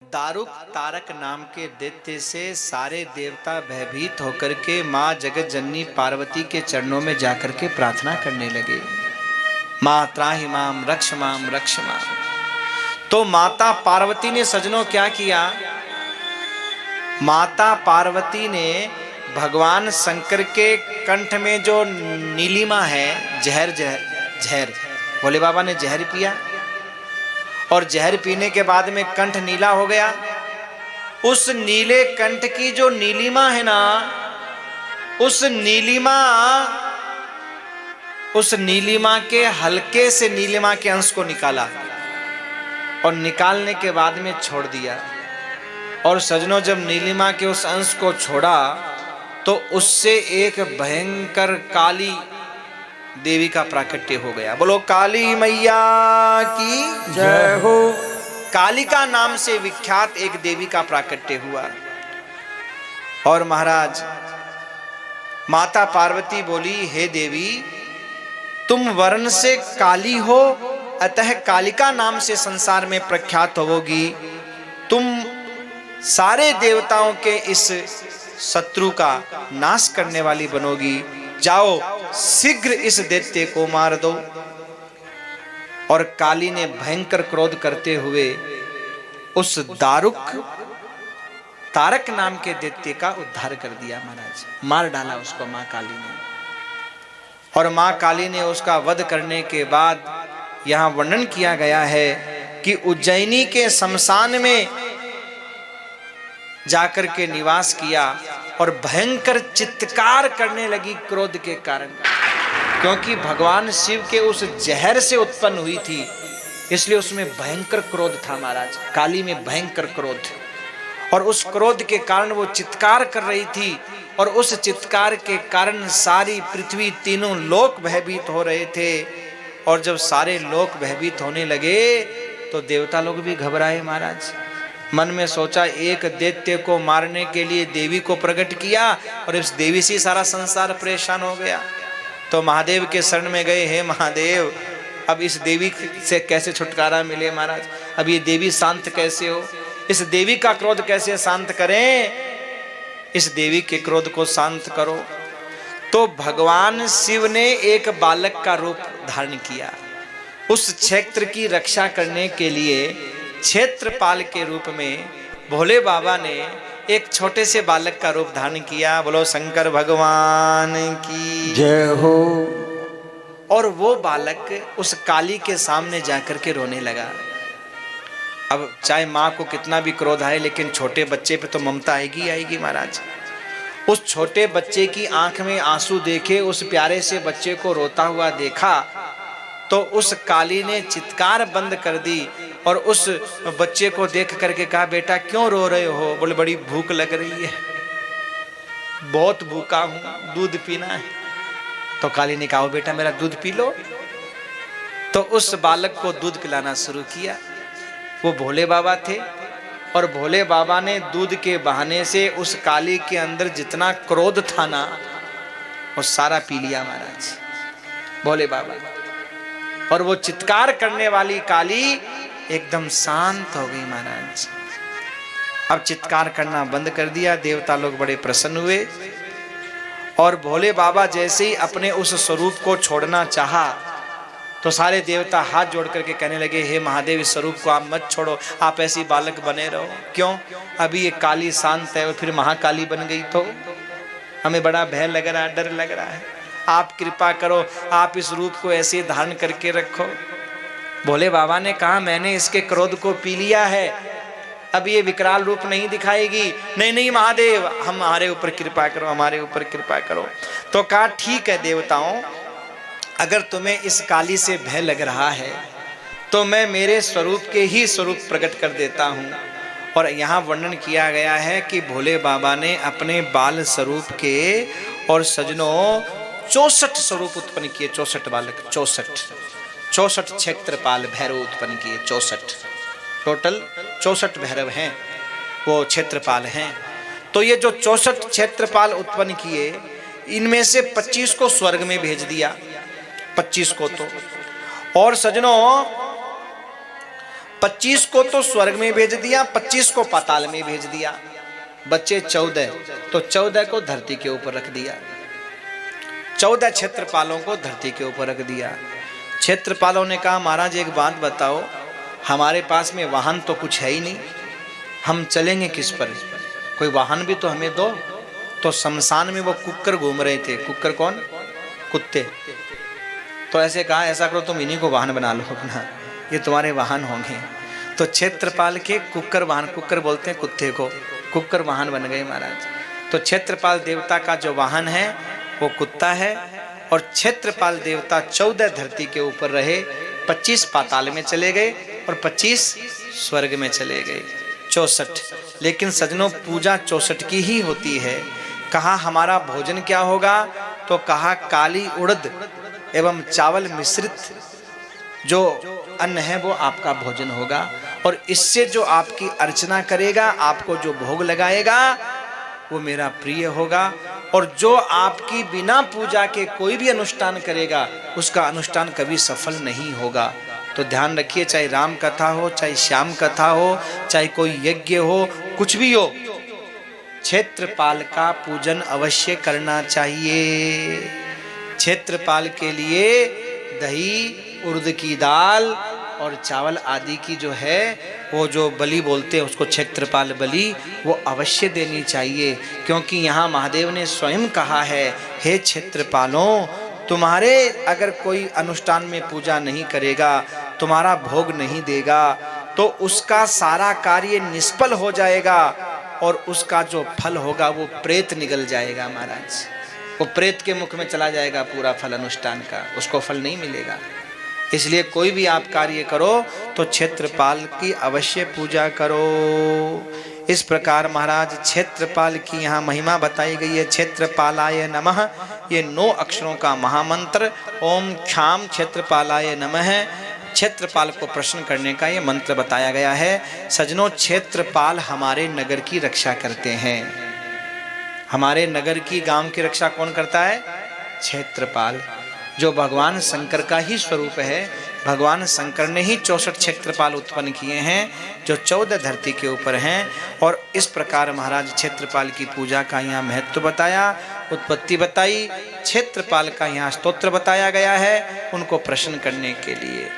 दारुक तारक नाम के दैत्य से सारे देवता भयभीत होकर के माँ जगत जननी पार्वती के चरणों में जाकर के प्रार्थना करने लगे, माँ त्राहि माम रक्ष माम रक्ष माम। तो माता पार्वती ने सजनों क्या किया, माता पार्वती ने भगवान शंकर के कंठ में जो नीलिमा है, जहर भोले बाबा ने जहर पिया और जहर पीने के बाद में कंठ नीला हो गया। उस नीले कंठ की जो नीलिमा है ना, उस नीलिमा के हल्के से नीलिमा के अंश को निकाला और निकालने के बाद में छोड़ दिया। और सजनों जब नीलिमा के उस अंश को छोड़ा तो उससे एक भयंकर काली देवी का प्राकट्य हो गया। बोलो काली मैया की जय हो। कालिका नाम से विख्यात एक देवी का प्राकट्य हुआ। और महाराज माता पार्वती बोली, हे देवी तुम वर्ण से काली हो, अतः कालिका नाम से संसार में प्रख्यात होगी। तुम सारे देवताओं के इस शत्रु का नाश करने वाली बनोगी। जाओ शीघ्र इस दैत्य को मार दो। और काली ने भयंकर क्रोध करते हुए उस दारुक तारक नाम के दैत्य का उद्धार कर दिया। महाराज मार डाला उसको मां काली ने। और मां काली ने उसका वध करने के बाद यहां वर्णन किया गया है कि उज्जैनी के शमशान में जाकर के निवास किया और भयंकर चित्कार करने लगी क्रोध के कारण, क्योंकि भगवान शिव के उस जहर से उत्पन्न हुई थी, इसलिए उसमें भयंकर क्रोध था। महाराज काली में भयंकर क्रोध, और उस क्रोध के कारण वो चित्कार कर रही थी। और उस चित्कार के कारण सारी पृथ्वी, तीनों लोक भयभीत हो रहे थे। और जब सारे लोक भयभीत होने लगे तो देवता लोग भी घबराए। महाराज मन में सोचा, एक दैत्य को मारने के लिए देवी को प्रकट किया और इस देवी से सारा संसार परेशान हो गया। तो महादेव के शरण में गए, हे महादेव अब इस देवी से कैसे छुटकारा मिले। महाराज अब ये देवी शांत कैसे हो, इस देवी का क्रोध कैसे शांत करें, इस देवी के क्रोध को शांत करो। तो भगवान शिव ने एक बालक का रूप धारण किया। उस क्षेत्र की रक्षा करने के लिए क्षेत्रपाल के रूप में भोले बाबा ने एक छोटे से बालक का रूप धारण किया। बोलो शंकर भगवान की जय हो। और वो बालक उस काली के सामने जाकर के रोने लगा। अब चाहे माँ को कितना भी क्रोध आए, लेकिन छोटे बच्चे पे तो ममता आएगी आएगी। महाराज उस छोटे बच्चे की आंख में आंसू देखे, उस प्यारे से बच्चे को रोता हुआ देखा, तो उस काली ने चित्कार बंद कर दी और उस बच्चे को देख करके कहा, बेटा क्यों रो रहे हो। बोले बड़ी भूख लग रही है, बहुत भूखा हूं, दूध पीना है। तो काली ने कहा, बेटा मेरा दूध पी लो। तो उस बालक को दूध पिलाना शुरू किया। वो भोले बाबा थे और भोले बाबा ने दूध के बहाने से उस काली के अंदर जितना क्रोध था ना, वो सारा पी लिया। महाराज भोले बाबा, और वो चित्कार करने वाली काली एकदम शांत हो गई। महाराज अब चित्कार करना बंद कर दिया। देवता लोग बड़े प्रसन्न हुए और भोले बाबा जैसे ही अपने उस स्वरूप को छोड़ना चाहा तो सारे देवता हाथ जोड़ करके कहने लगे, हे महादेव इस स्वरूप को आप मत छोड़ो, आप ऐसी बालक बने रहो। क्यों, अभी ये काली शांत है और फिर महाकाली बन गई तो हमें बड़ा भय लग रहा है, डर लग रहा है। आप कृपा करो, आप इस रूप को ऐसे धारण करके रखो। भोले बाबा ने कहा, मैंने इसके क्रोध को पी लिया है, अब ये विकराल रूप नहीं दिखाएगी। नहीं नहीं महादेव, हमारे ऊपर कृपा करो, हमारे ऊपर कृपा करो। तो कहा, ठीक है देवताओं, अगर तुम्हें इस काली से भय लग रहा है तो मैं मेरे स्वरूप के ही स्वरूप प्रकट कर देता हूँ। और यहाँ वर्णन किया गया है कि भोले बाबा ने अपने बाल स्वरूप के और सजनों 64 स्वरूप उत्पन्न किए। 64 बालक, 64 क्षेत्रपाल भैरव उत्पन्न किए। 64 टोटल 64 भैरव हैं, वो क्षेत्रपाल हैं। तो ये जो 64 क्षेत्रपाल उत्पन्न किए, इनमें से 25 को स्वर्ग में भेज दिया, 25 को तो। और सजनों 25 को तो स्वर्ग में भेज दिया, 25 को पाताल में भेज दिया, बच्चे 14, तो 14 को धरती के ऊपर रख दिया, 14 क्षेत्रपालों को धरती के ऊपर रख दिया। क्षेत्रपालों ने कहा महाराज एक बात बताओ, हमारे पास में वाहन तो कुछ है ही नहीं, हम चलेंगे किस पर, कोई वाहन भी तो हमें दो। तो शमशान में वो कुक्कर घूम रहे थे। कुक्कर कौन? कुत्ते। तो ऐसे कहा ऐसा करो तुम इन्हीं को वाहन बना लो अपना, ये तुम्हारे वाहन होंगे। तो क्षेत्रपाल के कुक्कर वाहन, कुक्कर बोलते हैं कुत्ते को, कुक्कर वाहन बन गए महाराज। तो क्षेत्रपाल देवता का जो वाहन है वो कुत्ता है, और क्षेत्रपाल देवता 14 धरती के ऊपर रहे, 25 पाताल में चले गए और 25 स्वर्ग में चले गए, 64। लेकिन सजनों पूजा 64 की ही होती है। कहा हमारा भोजन क्या होगा, तो कहा काली उड़द एवं चावल मिश्रित जो अन्न है वो आपका भोजन होगा, और इससे जो आपकी अर्चना करेगा, आपको जो भोग लगाएगा वो मेरा प्रिय होगा, और जो आपकी बिना पूजा के कोई भी अनुष्ठान करेगा उसका अनुष्ठान कभी सफल नहीं होगा। तो ध्यान रखिए, चाहे राम कथा हो, चाहे श्याम कथा हो, चाहे कोई यज्ञ हो, कुछ भी हो, क्षेत्रपाल का पूजन अवश्य करना चाहिए। क्षेत्रपाल के लिए दही, उड़द की दाल और चावल आदि की जो है वो जो बलि बोलते हैं उसको क्षेत्रपाल बलि, वो अवश्य देनी चाहिए। क्योंकि यहाँ महादेव ने स्वयं कहा है, हे क्षेत्रपालों, तुम्हारे अगर कोई अनुष्ठान में पूजा नहीं करेगा, तुम्हारा भोग नहीं देगा, तो उसका सारा कार्य निष्फल हो जाएगा, और उसका जो फल होगा वो प्रेत निगल जाएगा महाराज, वो प्रेत के मुख में चला जाएगा पूरा फल अनुष्ठान का, उसको फल नहीं मिलेगा। इसलिए कोई भी आप कार्य करो तो क्षेत्रपाल की अवश्य पूजा करो। इस प्रकार महाराज क्षेत्रपाल की यहाँ महिमा बताई गई है। क्षेत्रपालाय नमः, ये 9 अक्षरों का महामंत्र, ओम क्षाम क्षेत्रपालाय नमः, क्षेत्रपाल को प्रश्न करने का ये मंत्र बताया गया है। सजनों, क्षेत्रपाल हमारे नगर की रक्षा करते हैं। हमारे नगर की, गांव की रक्षा कौन करता है? क्षेत्रपाल, जो भगवान शंकर का ही स्वरूप है। भगवान शंकर ने ही 64 क्षेत्रपाल उत्पन्न किए हैं, जो 14 धरती के ऊपर हैं। और इस प्रकार महाराज क्षेत्रपाल की पूजा का यहाँ महत्व बताया, उत्पत्ति बताई, क्षेत्रपाल का यहाँ स्तोत्र बताया गया है उनको प्रश्न करने के लिए।